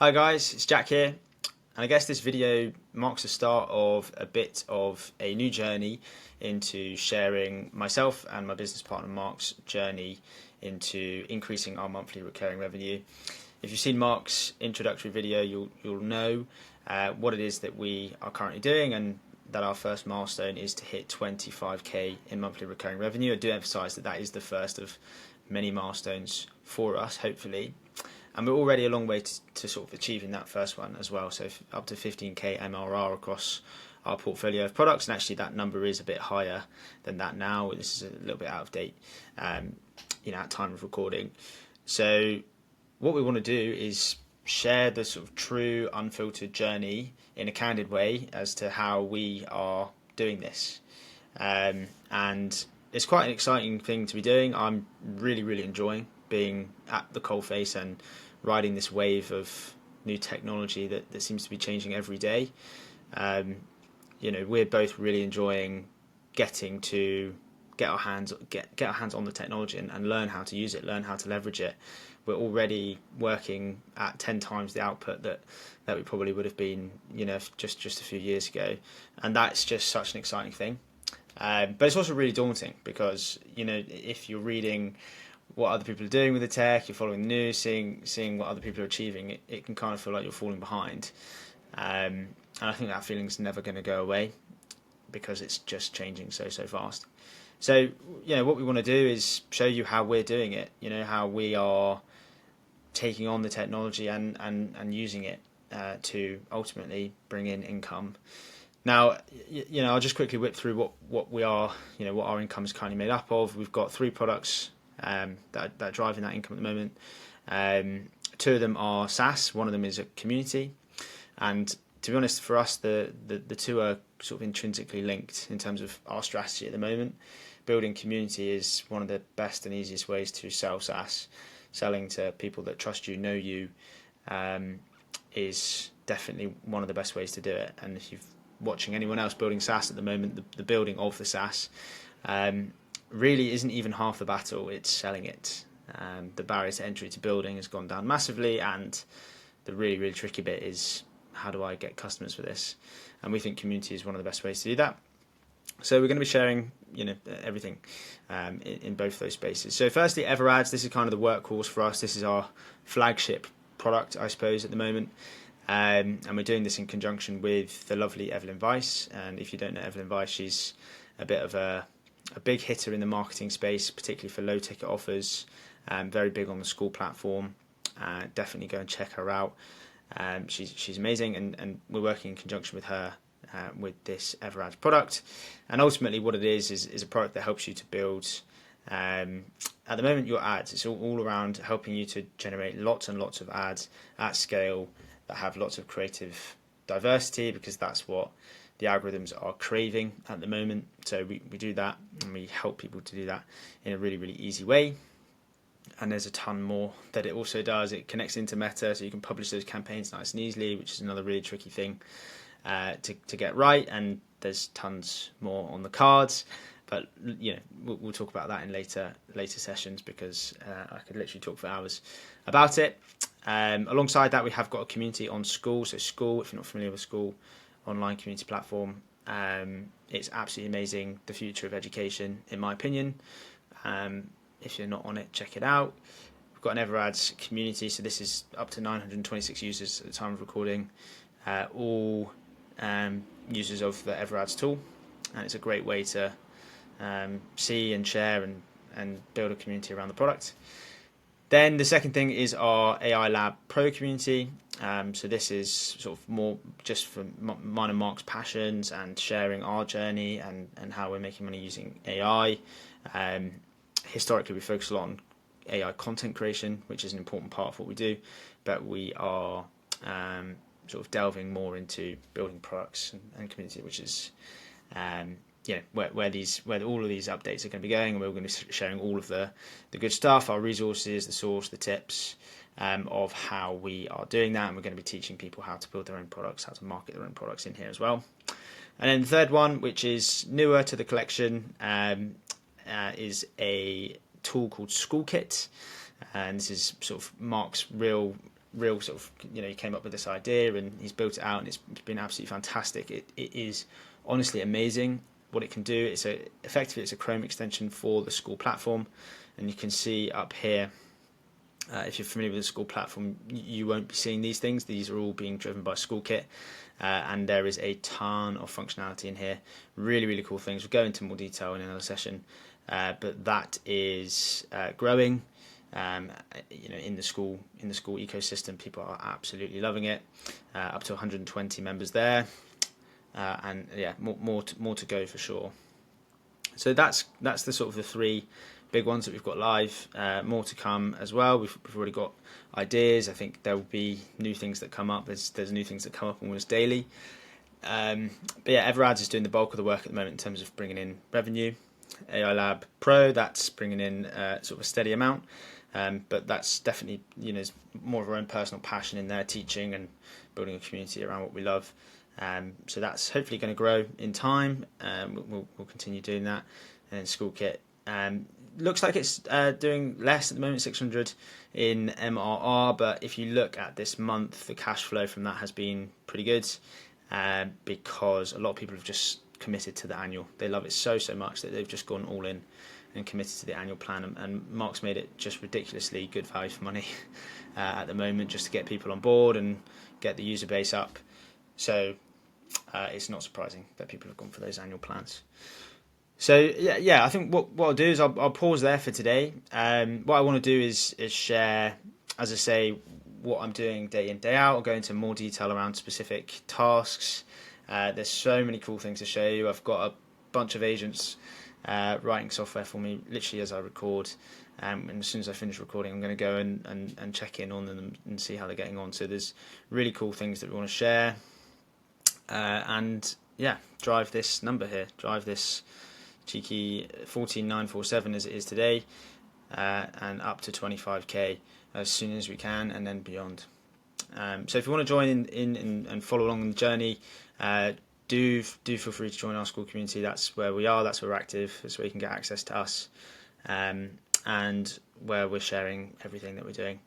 Hi guys, it's Jack here, and I guess this video marks the start of a bit of a new journey into sharing myself and my business partner Mark's journey into increasing our monthly recurring revenue. If you've seen Mark's introductory video, you'll know what it is that we are currently doing, and that our first milestone is to hit 25k in monthly recurring revenue. I do emphasise that that is the first of many milestones for us, hopefully. And we're already a long way to sort of achieving that first one as well. So up to 15k MRR across our portfolio of products, and actually that number is a bit higher than that now. This is a little bit out of date, at time of recording. So what we want to do is share the sort of true unfiltered journey in a candid way as to how we are doing this, and it's quite an exciting thing to be doing. I'm really enjoying being at the coalface and riding this wave of new technology that seems to be changing every day. We're both really enjoying getting to get our hands on the technology and learn how to use it, learn how to leverage it. We're already working at 10 times the output that we probably would have been, just a few years ago, and that's just such an exciting thing. But it's also really daunting because, if you're reading what other people are doing with the tech, you're following the news, seeing what other people are achieving, it can kind of feel like you're falling behind. And I think that feeling's never going to go away because it's just changing so fast. So, what we want to do is show you how we're doing it, how we are taking on the technology and using it to ultimately bring in income. Now, I'll just quickly whip through what we are, what our income is currently made up of. We've got 3 products that are driving that income at the moment. 2 of them are SaaS. One of them is a community, and to be honest, for us, the 2 are sort of intrinsically linked in terms of our strategy at the moment. Building community is one of the best and easiest ways to sell SaaS. Selling to people that trust you, know you, is definitely one of the best ways to do it. And if you're watching anyone else building SaaS at the moment, the building of the SaaS really isn't even half the battle. It's selling it. The barrier to entry to building has gone down massively, and the really tricky bit is, how do I get customers for this? And we think community is one of the best ways to do that. So we're going to be sharing, everything in both those spaces. So firstly, EverAds. This is kind of the workhorse for us. This is our flagship product, I suppose, at the moment. And we're doing this in conjunction with the lovely Evelyn Weiss. And if you don't know Evelyn Weiss, she's a bit of a big hitter in the marketing space, particularly for low ticket offers. Very big on the Skool platform. Definitely go and check her out. She's amazing, and we're working in conjunction with her with this EverAds product. And ultimately what it is a product that helps you to build, at the moment, your ads. It's all around helping you to generate lots and lots of ads at scale that have lots of creative diversity, because that's what the algorithms are craving at the moment. So we do that, and we help people to do that in a really easy way. And there's a ton more that it also does. It connects into Meta, so you can publish those campaigns nice and easily, which is another really tricky thing to get right. And there's tons more on the cards, but we'll talk about that in later sessions, because I could literally talk for hours about it. Alongside that, we have got a community on Skool. So Skool, if you're not familiar with Skool, online community platform, it's absolutely amazing. The future of education, in my opinion. If you're not on it, check it out. We've got an EverAds community, so this is up to 926 users at the time of recording, all users of the EverAds tool, and it's a great way to see and share and build a community around the product. Then the second thing is our AI Lab Pro community. So this is sort of more just for mine and Mark's passions and sharing our journey and how we're making money using AI. Historically, we focus a lot on AI content creation, which is an important part of what we do, but we are sort of delving more into building products and community, which is where all of these updates are going to be going, and we're going to be sharing all of the good stuff, our resources, the source, the tips of how we are doing that, and we're going to be teaching people how to build their own products, how to market their own products in here as well. And then the third one, which is newer to the collection, is a tool called SkoolKit, and this is sort of Mark's real real sort of, he came up with this idea and he's built it out, and it's been absolutely fantastic. It is honestly amazing what it can do. Effectively it's a Chrome extension for the Skool platform, and you can see up here, if you're familiar with the Skool platform, you won't be seeing these things. These are all being driven by SkoolKit, and there is a ton of functionality in here. Really, really cool things. We'll go into more detail in another session, but that is growing. In the Skool ecosystem, people are absolutely loving it. Up to 120 members there, and yeah, more to go for sure. So that's the sort of the three big ones that we've got live. More to come as well. We've already got ideas. I think there will be new things that come up. There's new things that come up almost daily. But yeah, EverAds is doing the bulk of the work at the moment in terms of bringing in revenue. AI Lab Pro, that's bringing in sort of a steady amount. But that's definitely, there's more of our own personal passion in there, teaching and building a community around what we love. So that's hopefully going to grow in time. We'll continue doing that. And then SkoolKit looks like it's doing less at the moment, 600 in MRR. But if you look at this month, the cash flow from that has been pretty good, because a lot of people have just committed to the annual. They love it so much that they've just gone all in and committed to the annual plan, and Mark's made it just ridiculously good value for money at the moment, just to get people on board and get the user base up. So it's not surprising that people have gone for those annual plans. So yeah, I think what I'll do is I'll pause there for today. What I want to do is share, as I say, what I'm doing day in, day out. I'll go into more detail around specific tasks. There's so many cool things to show you. I've got a bunch of agents writing software for me literally as I record, and as soon as I finish recording, I'm going to go and check in on them and see how they're getting on. So there's really cool things that we want to share, and yeah, drive this number here, drive this cheeky 14,947 as it is today, and up to 25k as soon as we can, and then beyond. So if you want to join in and follow along on the journey, do feel free to join our Skool community. That's where we are, that's where we're active, that's where you can get access to us, and where we're sharing everything that we're doing.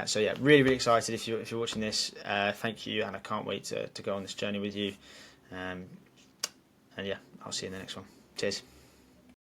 So yeah, really excited if you're watching this. Thank you, and I can't wait to go on this journey with you. And yeah, I'll see you in the next one. Cheers.